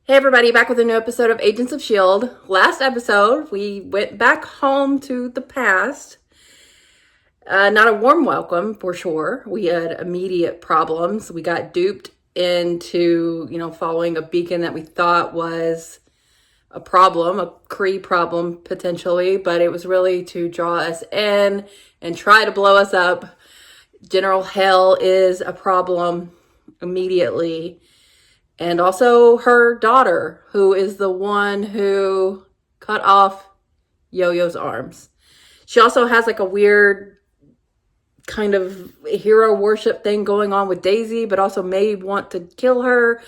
Hey everybody, back with a new episode of Agents of S.H.I.E.L.D. Last episode, we went back home to the past. Not a warm welcome, for sure. We had immediate problems. We got duped into, following a beacon that we thought was a problem, a Kree problem, potentially. But it was really to draw us in and try to blow us up. General Hell is a problem immediately. And also her daughter, who is the one who cut off Yo-Yo's arms. She also has like a weird kind of hero worship thing going on with Daisy, but also may want to kill her.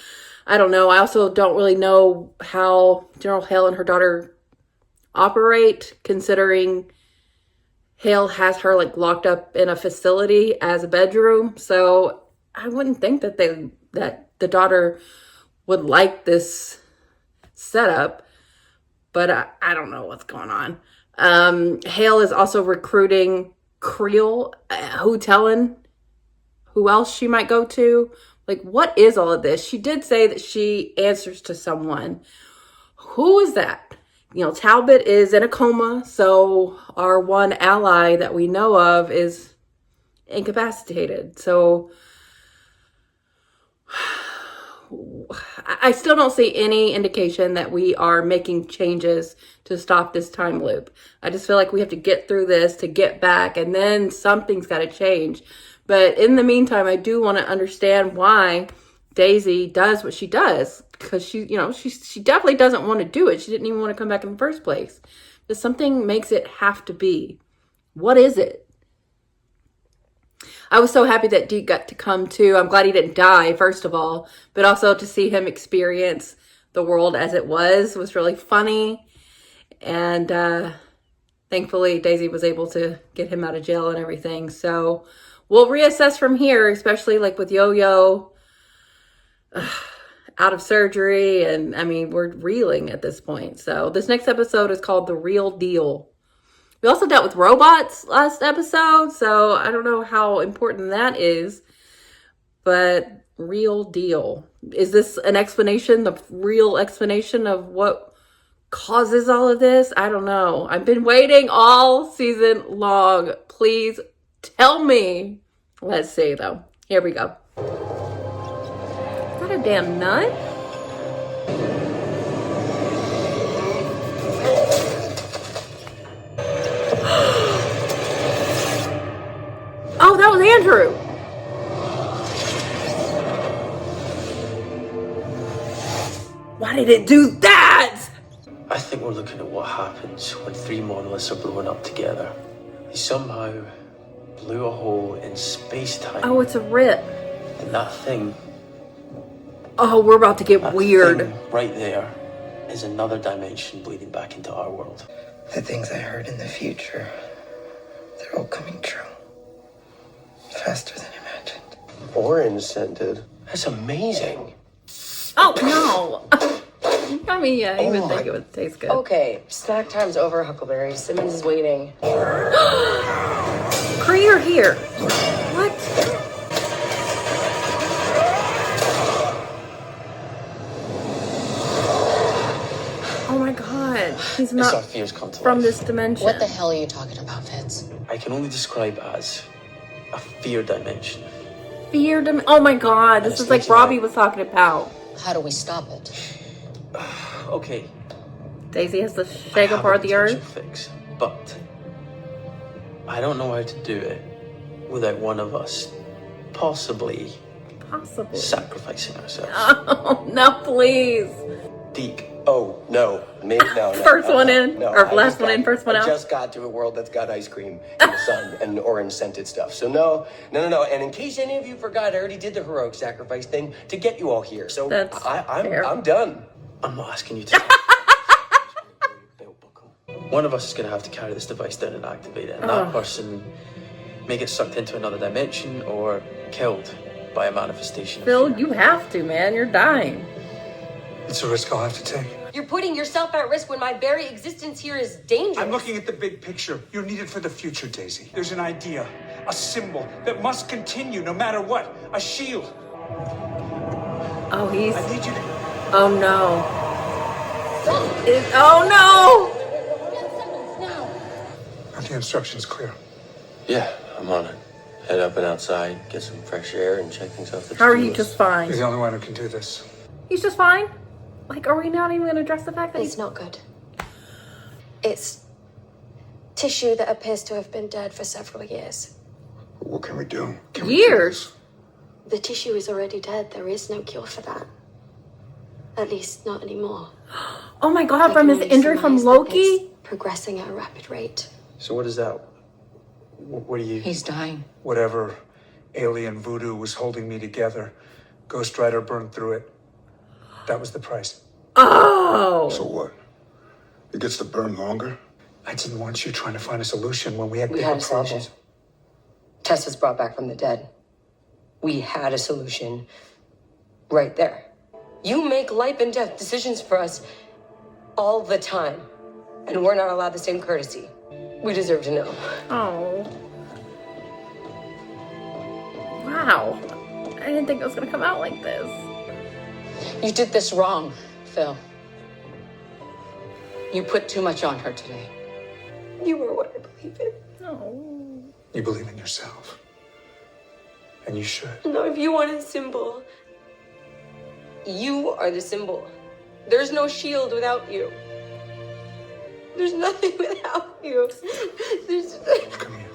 I don't know. I also don't really know how General Hale and her daughter operate, considering Hale has her like locked up in a facility as a bedroom. So I wouldn't think that the daughter would like this setup, but I don't know what's going on. Hale is also recruiting Creel, who telling who else she might go to. Like, what is all of this? She did say that she answers to someone. Who is that? Talbot is in a coma, so our one ally that we know of is incapacitated. So I still don't see any indication that we are making changes to stop this time loop. I just feel like we have to get through this to get back, and then something's got to change. But in the meantime, I do want to understand why Daisy does what she does, because she definitely doesn't want to do it. She didn't even want to come back in the first place. But something makes it have to be. What is it? I was so happy that Deke got to come too. I'm glad he didn't die, first of all, but also to see him experience the world as it was really funny. And thankfully, Daisy was able to get him out of jail and everything. So we'll reassess from here, especially like with Yo-Yo out of surgery. And I mean, we're reeling at this point. So this next episode is called The Real Deal. We also dealt with robots last episode, so I don't know how important that is, but real deal. Is this an explanation, the real explanation of what causes all of this? I don't know. I've been waiting all season long. Please tell me. Let's see, though. Here we go. Is that a damn nut? Oh, that was Andrew. Why did it do that? I think we're looking at what happens when three monoliths are blown up together. They somehow blew a hole in space-time. Oh, it's a rip. And that thing... Oh, we're about to get weird. Thing right there is another dimension bleeding back into our world. The things I heard in the future, they're all coming true. Faster than imagined. Orange scented. That's amazing. Oh, no. I mean, yeah, I even think it would taste good. Okay, snack time's over, Huckleberry. Simmons is waiting. Kree are here. What? Oh my god. He's not our fears come to from life. this dimension. What the hell are you talking about, Fitz? I can only describe it as a fear dimension. Fear dimension. Oh my god. This is like Robbie was talking about. How do we stop it? Okay. Daisy has to shake apart the earth. Fix, but I don't know how to do it without one of us possibly sacrificing ourselves. Oh, no, please. Deke. Oh, no. Me? No. First one in? Or last one in, first one out? I just got to a world that's got ice cream and the sun and orange scented stuff. So no. And in case any of you forgot, I already did the heroic sacrifice thing to get you all here. So I'm done. I'm not asking you to. One of us is going to have to carry this device down and activate it. And that person may get sucked into another dimension or killed by a manifestation. Phil, you have to, man. You're dying. It's a risk I'll have to take. You're putting yourself at risk when my very existence here is dangerous. I'm looking at the big picture. You're needed for the future, Daisy. There's an idea, a symbol that must continue no matter what. A shield. Oh, he's... I need you to Oh no. Oh no! Are the instructions clear? Yeah, I'm on it. Head up and outside, get some fresh air, and check things off the How are to-do you list. just fine? You're the only one who can do this. He's just fine? Like, are we not even going to address the fact that It's not good. It's tissue that appears to have been dead for several years. What can we do? Years? The tissue is already dead. There is no cure for that. At least not anymore. Oh my god, I from can his only injury from surmise that Loki? it's progressing at a rapid rate. So what is that? What do you... He's dying. Whatever alien voodoo was holding me together, Ghost Rider burned through it. That was the price. Oh! So what? It gets to burn longer? I didn't want you trying to find a solution when we had We bigger had a solution. problems. Tess was brought back from the dead. We had a solution right there. You make life and death decisions for us all the time, and we're not allowed the same courtesy. We deserve to know. Oh. Wow. I didn't think it was going to come out like this. You did this wrong, Phil. You put too much on her today. You are what I believe in. Oh. You believe in yourself. And you should. No, if you want a symbol. You are the symbol. There's no S.H.I.E.L.D. without you. There's nothing without you. Come here.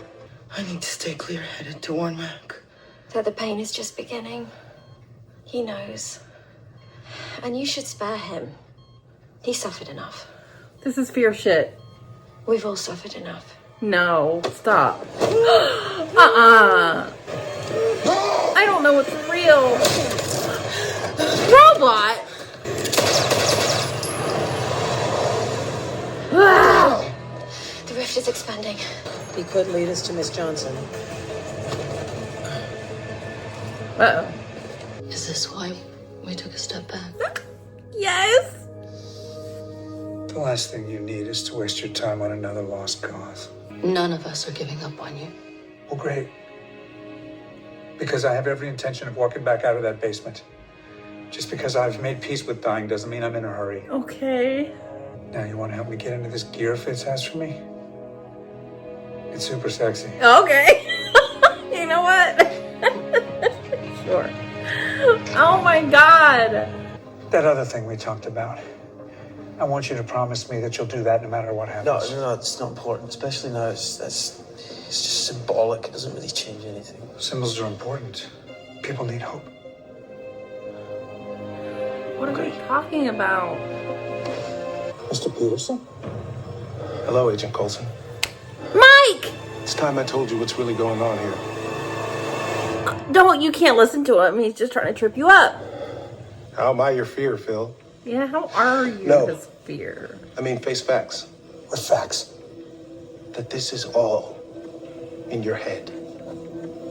I need to stay clear-headed to warn Mac. That the pain is just beginning. He knows. And you should spare him. He suffered enough. This is fear shit. We've all suffered enough. No. Stop. I don't know what's real. Robot? The rift is expanding. He could lead us to Miss Johnson. Uh-oh. Is this why we took a step back? Yes! The last thing you need is to waste your time on another lost cause. None of us are giving up on you. Well, great. Because I have every intention of walking back out of that basement. Just because I've made peace with dying doesn't mean I'm in a hurry. Okay. Now you want to help me get into this gear Fitz has for me? It's super sexy. Okay. You know what? Sure. Oh my god. That other thing we talked about. I want you to promise me that you'll do that no matter what happens. No, it's not important. Especially now, it's just symbolic. It doesn't really change anything. Symbols are important. People need hope. What are we talking about? Mr. Peterson? Hello, Agent Coulson. Mike! It's time I told you what's really going on here. Don't, you can't listen to him. He's just trying to trip you up. How am I your fear, Phil? Yeah, how are you No. his fear? I mean, face facts. What facts? That this is all in your head.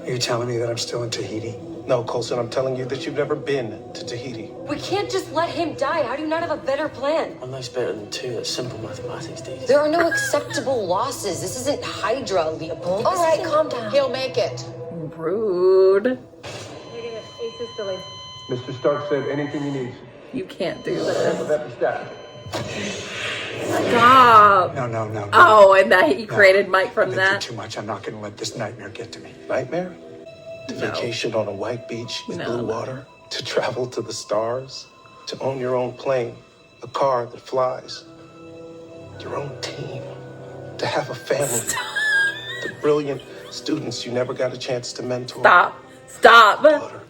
Are you telling me that I'm still in Tahiti? No, Coulson, I'm telling you that you've never been to Tahiti. We can't just let him die. How do you not have a better plan? One life's better than two. That's simple mathematics, Daisy. There are no acceptable losses. This isn't Hydra, Leopold. All right, calm down. He'll make it. Rude. Mr. Stark said anything he needs. You can't do this. That be staff. Stop. No. Oh, and that you created Mike from Thank that? you too much. I'm not going to let this nightmare get to me. Nightmare? To No. vacation on a white beach with No. blue water? To travel to the stars? To own your own plane? A car that flies? Your own team? To have a family? The brilliant students you never got a chance to mentor? Stop. Daughter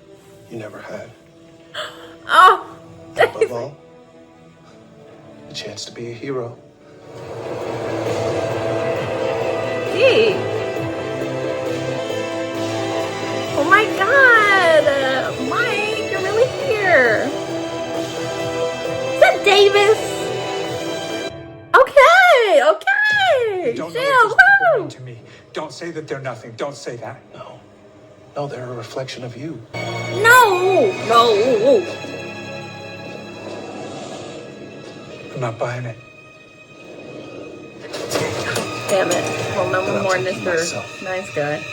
you never had? Oh. Above all, a chance to be a hero. Gee. Oh my god. Mike, you're really here. Is that Davis? Okay. You don't know Chill. what those people Woo. mean to me. Don't say that they're nothing. Don't say that. No, they're a reflection of you. No. I'm not buying it. Damn it. Well, no But I'll more take it Mr. myself. Nice guy.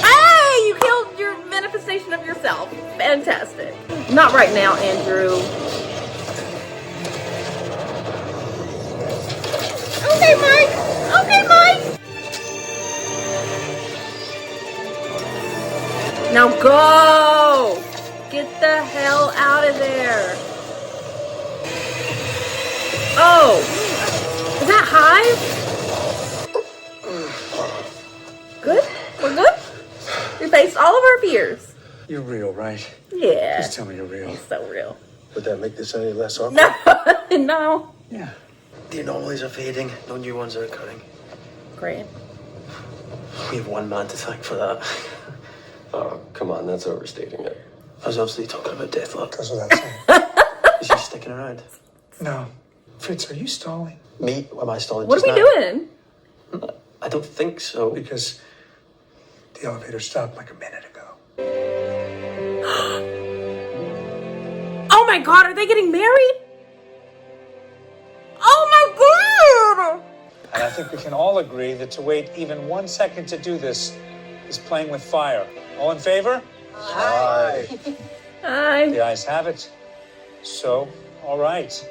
Hey! You killed your manifestation representation of yourself. Fantastic. Not right now, Andrew. Okay, Mike. Okay, Mike. Now go. Get the hell out of there. Oh, is that Hive? Good? We're good? We faced all of our fears. You're real, right? Yeah. Just tell me you're real. He's so real. Would that make this any less awkward? No. No. Yeah. The anomalies are fading. No new ones are occurring. Great. We have one man to thank for that. Oh, come on, that's overstating it. I was obviously talking about Deathlock. That's what I'm saying. Is she sticking around? No. Fitz, are you stalling? Me? Am I stalling What just are we now? doing? I don't think so. Because the elevator stopped like a minute ago. Oh my God, are they getting married? Oh my God! And I think we can all agree that to wait even 1 second to do this is playing with fire. All in favor? Aye. Hi. The ayes have it. So, all right.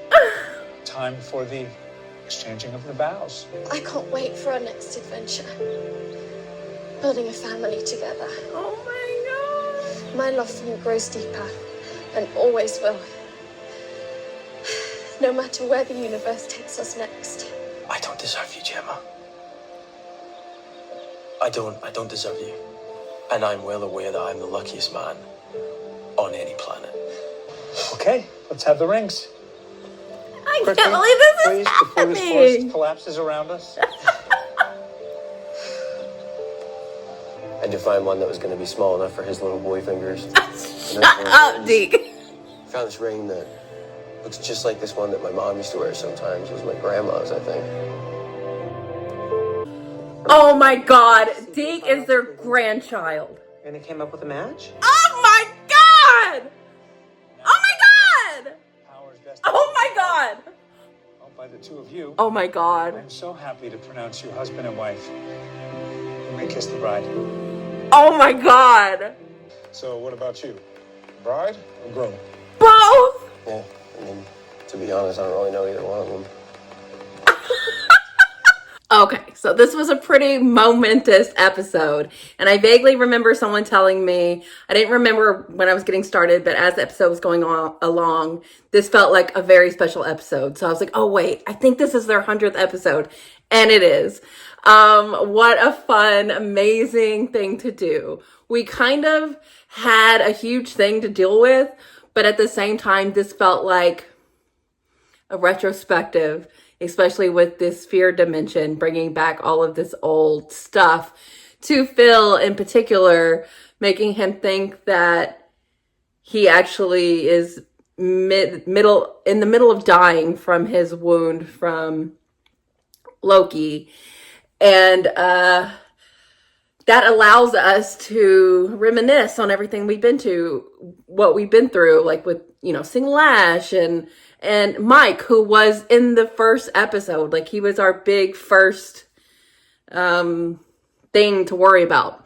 Time for the exchanging of the vows. I can't wait for our next adventure. Building a family together. Oh my God. My love for you grows deeper and always will. No matter where the universe takes us next. I don't deserve you, Gemma. I don't deserve you. And I'm well aware that I'm the luckiest man on any planet. Okay, let's have the rings. I Quickly, can't believe this is please, before this happening. forest collapses around us. And to find one that was going to be small enough for his little boy fingers. Shut up, Deke. Found this ring that looks just like this one that my mom used to wear sometimes. It was my grandma's, I think. Oh my God. Deke is their grandchild. And they came up with a match? Oh my God! Oh my God! Powers vested Oh my God! by the two of you. Oh my God. I'm so happy to pronounce you husband and wife. You may kiss the bride. Oh my God. So what about you? Bride or groom? Both. Yeah, I mean, to be honest, I don't really know either one of them. Okay, so this was a pretty momentous episode, and I vaguely remember someone telling me, I didn't remember when I was getting started, but as the episode was going on along, this felt like a very special episode. So I was like, oh wait, I think this is their 100th episode, and it is. What a fun, amazing thing to do. We kind of had a huge thing to deal with, but at the same time, this felt like a retrospective, especially with this fear dimension, bringing back all of this old stuff to Phil in particular, making him think that he actually is in the middle of dying from his wound from Loki. And that allows us to reminisce on everything we've been what we've been through, like with, seeing Lash and Mike, who was in the first episode. Like, he was our big first thing to worry about.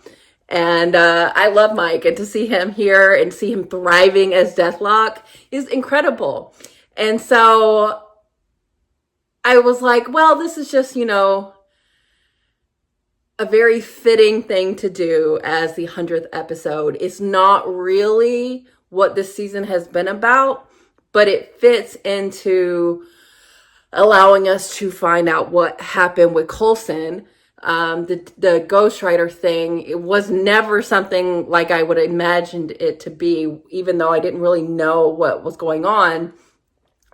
And I love Mike, and to see him here and see him thriving as Deathlock is incredible. And so I was like, well, this is just, a very fitting thing to do as the 100th episode. It's not really what this season has been about, but it fits into allowing us to find out what happened with Coulson. The ghostwriter thing, it was never something like I would have imagined it to be, even though I didn't really know what was going on.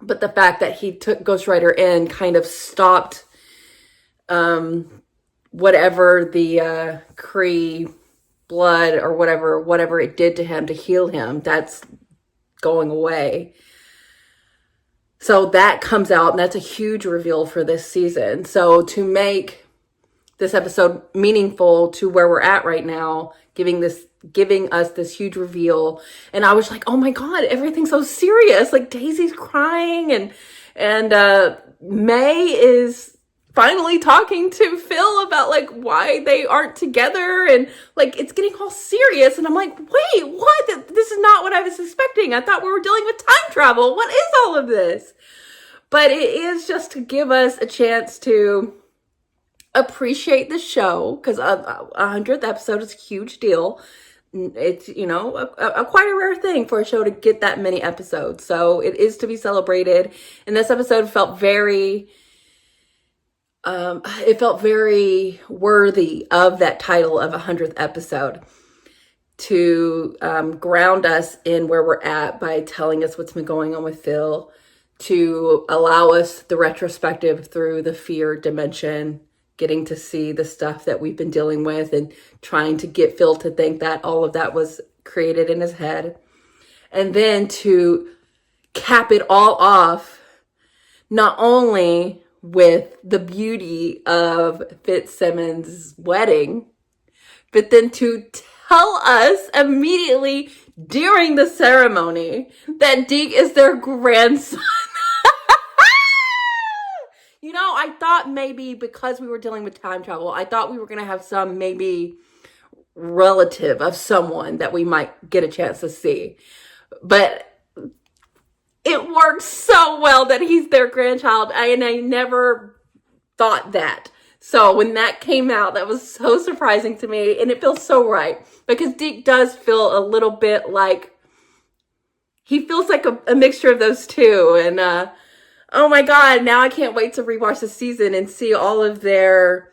But the fact that he took ghostwriter in kind of stopped whatever the Kree blood or whatever it did to him to heal him, that's going away. So that comes out, and that's a huge reveal for this season. So to make this episode meaningful to where we're at right now, giving us this huge reveal, and I was like, oh my God, everything's so serious. Like, Daisy's crying, and May is finally talking to Phil about like why they aren't together, and like it's getting all serious, and I'm like, wait, what? This is not what I was expecting. I thought we were dealing with time travel. What is all of this? But it is just to give us a chance to appreciate the show, because a 100th episode is a huge deal. It's, you know, a quite a rare thing for a show to get that many episodes. So it is to be celebrated. And this episode felt very, it felt very worthy of that title of 100th episode, to ground us in where we're at by telling us what's been going on with Phil, to allow us the retrospective through the fear dimension, getting to see the stuff that we've been dealing with and trying to get Phil to think that all of that was created in his head. And then to cap it all off, not only with the beauty of Fitzsimmons' wedding, but then to tell us immediately during the ceremony that Deke is their grandson. You know, I thought maybe because we were dealing with time travel, I thought we were going to have some maybe relative of someone that we might get a chance to see. But it works so well that he's their grandchild, and I never thought that. So when that came out, that was so surprising to me, and it feels so right, because Deke does feel a little bit like, he feels like a mixture of those two. And oh my God, now I can't wait to rewatch the season and see all of their,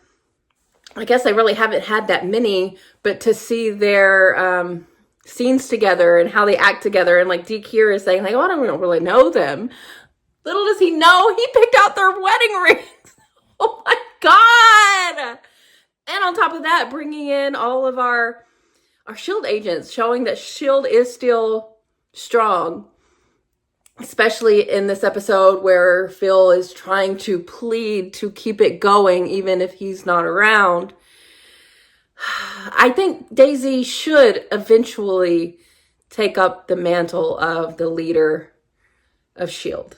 I guess I really haven't had that many, but to see their scenes together and how they act together. And like Deke here is saying like, oh, I don't really know them. Little does he know, he picked out their wedding rings. Oh my God. And on top of that, bringing in all of our S.H.I.E.L.D. agents, showing that S.H.I.E.L.D. is still strong. Especially in this episode where Phil is trying to plead to keep it going even if he's not around. I think Daisy should eventually take up the mantle of the leader of S.H.I.E.L.D.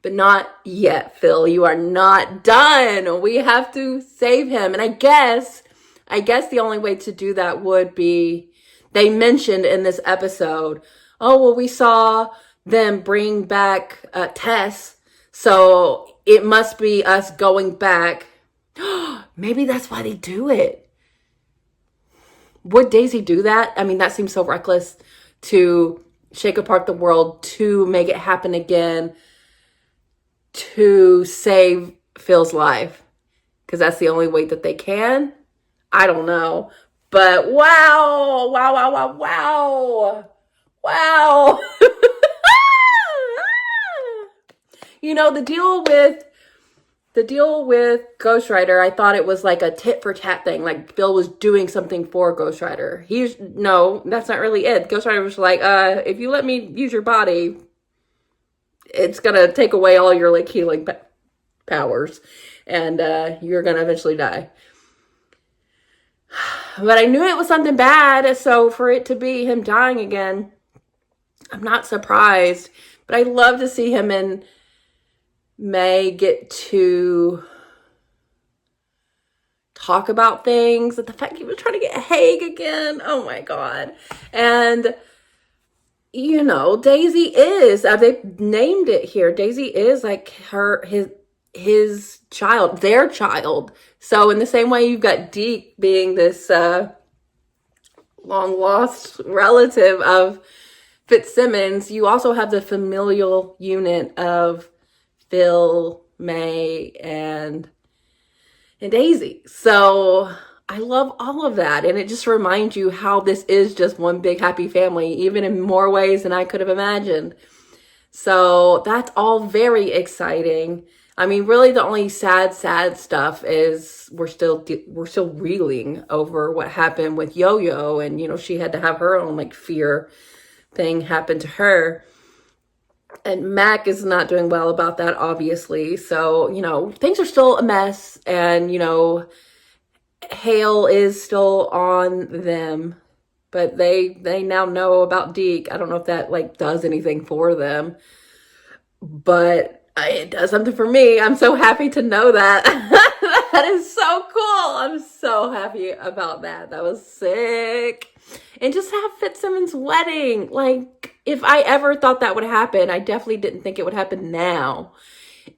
But not yet, Phil. You are not done. We have to save him. And I guess the only way to do that would be, they mentioned in this episode, oh, well, we saw them bring back Tess, so it must be us going back. Maybe that's why they do it. Would Daisy do that? I mean, that seems so reckless, to shake apart the world, to make it happen again, to save Phil's life, because that's the only way that they can. I don't know, but wow. You know, the deal with Ghost Rider, I thought it was like a tit for tat thing. Like Phil was doing something for Ghost Rider. No, that's not really it. Ghost Rider was like, if you let me use your body, it's gonna take away all your like healing powers, and you're gonna eventually die. But I knew it was something bad, so for it to be him dying again, I'm not surprised. But I'd love to see him and May get to talk about things. The fact he was trying to get Haig again, oh my God. And you know, Daisy is, they named it here, Daisy is like his child, their child. So in the same way you've got Deke being this long lost relative of Fitzsimmons, you also have the familial unit of Phil, May, and Daisy. So I love all of that. And it just reminds you how this is just one big happy family, even in more ways than I could have imagined. So that's all very exciting. I mean, really the only sad stuff is we're still reeling over what happened with Yo-Yo, and, you know, she had to have her own like fear thing happen to her. And Mac is not doing well about that, obviously. So, you know, things are still a mess, and, you know, Hale is still on them, but they now know about Deke. I don't know if that like does anything for them, but It does something for me. I'm so happy to know that. That is so cool. I'm so happy about that. That was sick. And just have Fitzsimmons' wedding. Like, if I ever thought that would happen, I definitely didn't think it would happen now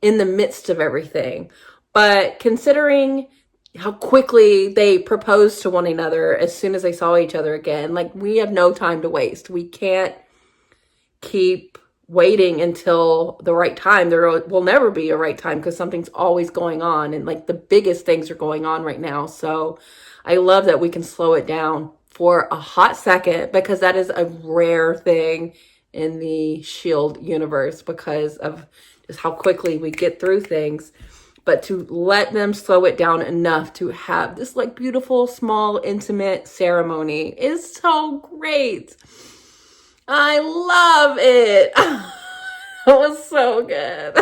in the midst of everything. But considering how quickly they proposed to one another as soon as they saw each other again, like, we have no time to waste. We can't keep waiting until the right time. There will never be a right time because something's always going on, and like the biggest things are going on right now. So I love that we can slow it down for a hot second, because that is a rare thing in the S.H.I.E.L.D. universe because of just how quickly we get through things. But to let them slow it down enough to have this like beautiful, small, intimate ceremony is so great. I love it. It was so good.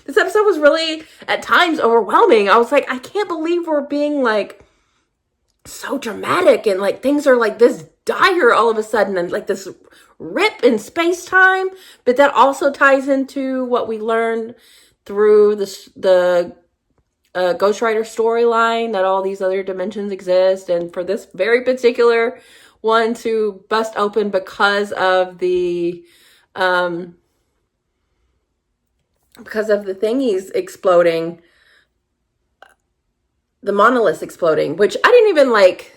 This episode was really, at times, overwhelming. I was like, I can't believe we're being like so dramatic and like things are like this dire all of a sudden, and like this rip in space-time. But that also ties into what we learned through the Ghost Rider storyline, that all these other dimensions exist, and for this very particular one to bust open because of the thingies exploding, the monoliths exploding, which I didn't even like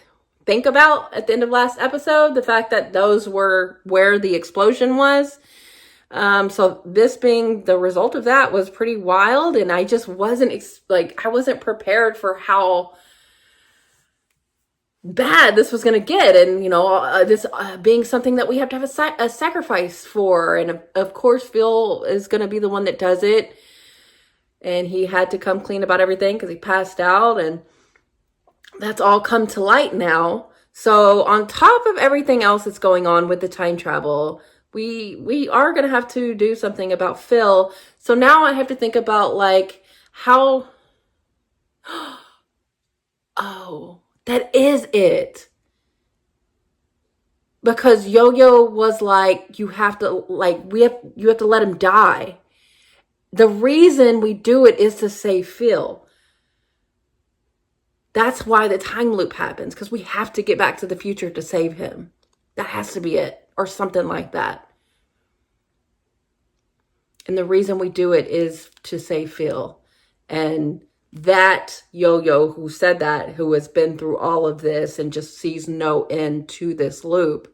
think about at the end of last episode, the fact that those were where the explosion was. So this being the result of that was pretty wild, and I just wasn't I wasn't prepared for how bad this was going to get. And, you know, this being something that we have to have a sacrifice for. And of course, Phil is going to be the one that does it. And he had to come clean about everything because he passed out. And that's all come to light now. So on top of everything else that's going on with the time travel, we are going to have to do something about Phil. So now I have to think about like how... Oh, that is it. Because Yo-Yo was like, you have to let him die. The reason we do it is to save Phil. That's why the time loop happens, because we have to get back to the future to save him. That has to be it, or something like that. And the reason we do it is to save Phil. And that Yo-Yo who said that, who has been through all of this and just sees no end to this loop,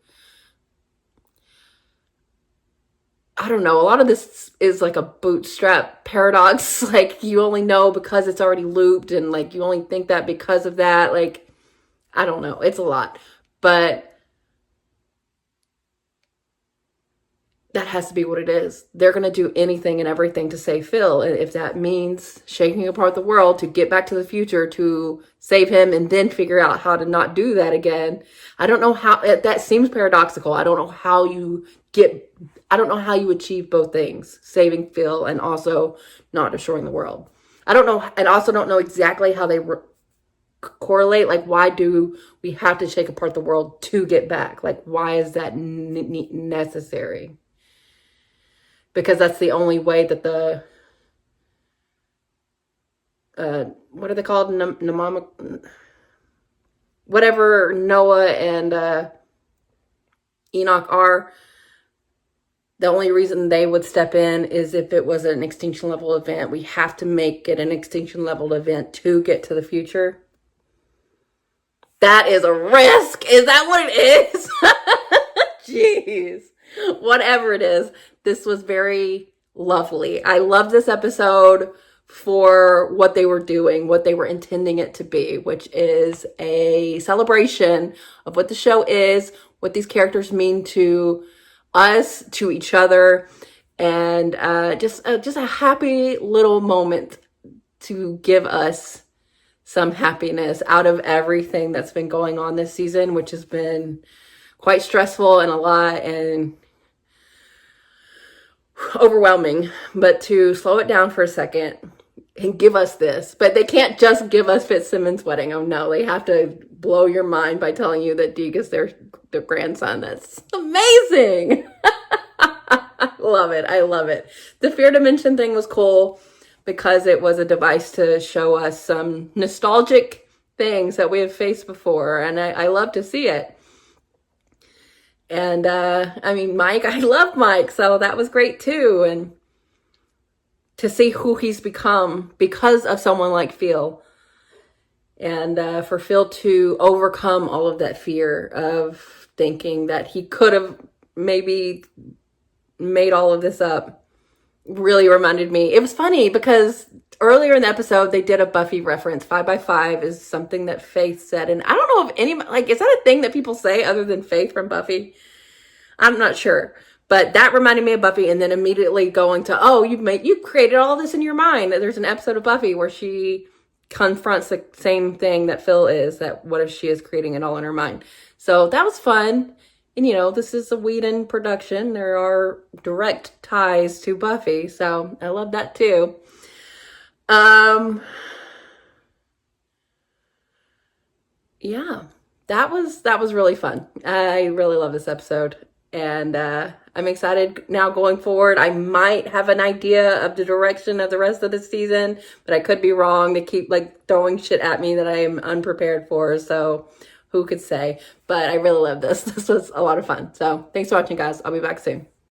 I don't know, a lot of this is like a bootstrap paradox. Like, you only know because it's already looped, and like you only think that because of that. Like, I don't know, it's a lot, but that has to be what it is. They're going to do anything and everything to save Phil. And if that means shaking apart the world to get back to the future to save him and then figure out how to not do that again. I don't know how, that seems paradoxical. I don't know how you achieve both things, saving Phil and also not destroying the world. I don't know. And also don't know exactly how they correlate. Like, why do we have to shake apart the world to get back? Like, why is that necessary? Because that's the only way that the, what are they called? Whatever Noah and Enoch are, the only reason they would step in is if it was an extinction level event. We have to make it an extinction level event to get to the future. That is a risk. Is that what it is? Jeez. Whatever it is, this was very lovely. I love this episode for what they were doing, what they were intending it to be, which is a celebration of what the show is, what these characters mean to us, to each other, and just a happy little moment to give us some happiness out of everything that's been going on this season, which has been quite stressful and a lot and overwhelming. But to slow it down for a second and give us this. But they can't just give us Fitzsimmons' wedding. Oh no, they have to blow your mind by telling you that Deke is their grandson. That's amazing. I love love it. I love it. The fear dimension thing was cool because it was a device to show us some nostalgic things that we have faced before. And I love to see it. And I mean, Mike, I love Mike. So that was great too. And to see who he's become because of someone like Phil. And for Phil to overcome all of that fear of thinking that he could have maybe made all of this up really reminded me. It was funny because earlier in the episode, they did a Buffy reference. 5x5 is something that Faith said. And I don't know if anybody, like, is that a thing that people say other than Faith from Buffy? I'm not sure. But that reminded me of Buffy, and then immediately going to, oh, you created all this in your mind. There's an episode of Buffy where she confronts the same thing that Phil is, that what if she is creating it all in her mind. So that was fun. And, you know, this is a Whedon production. There are direct ties to Buffy, so I love that too. Yeah, that was really fun. I really love this episode. And I'm excited now going forward. I might have an idea of the direction of the rest of the season, but I could be wrong. They keep like throwing shit at me that I am unprepared for. So who could say? But I really love this. This was a lot of fun. So thanks for watching, guys. I'll be back soon.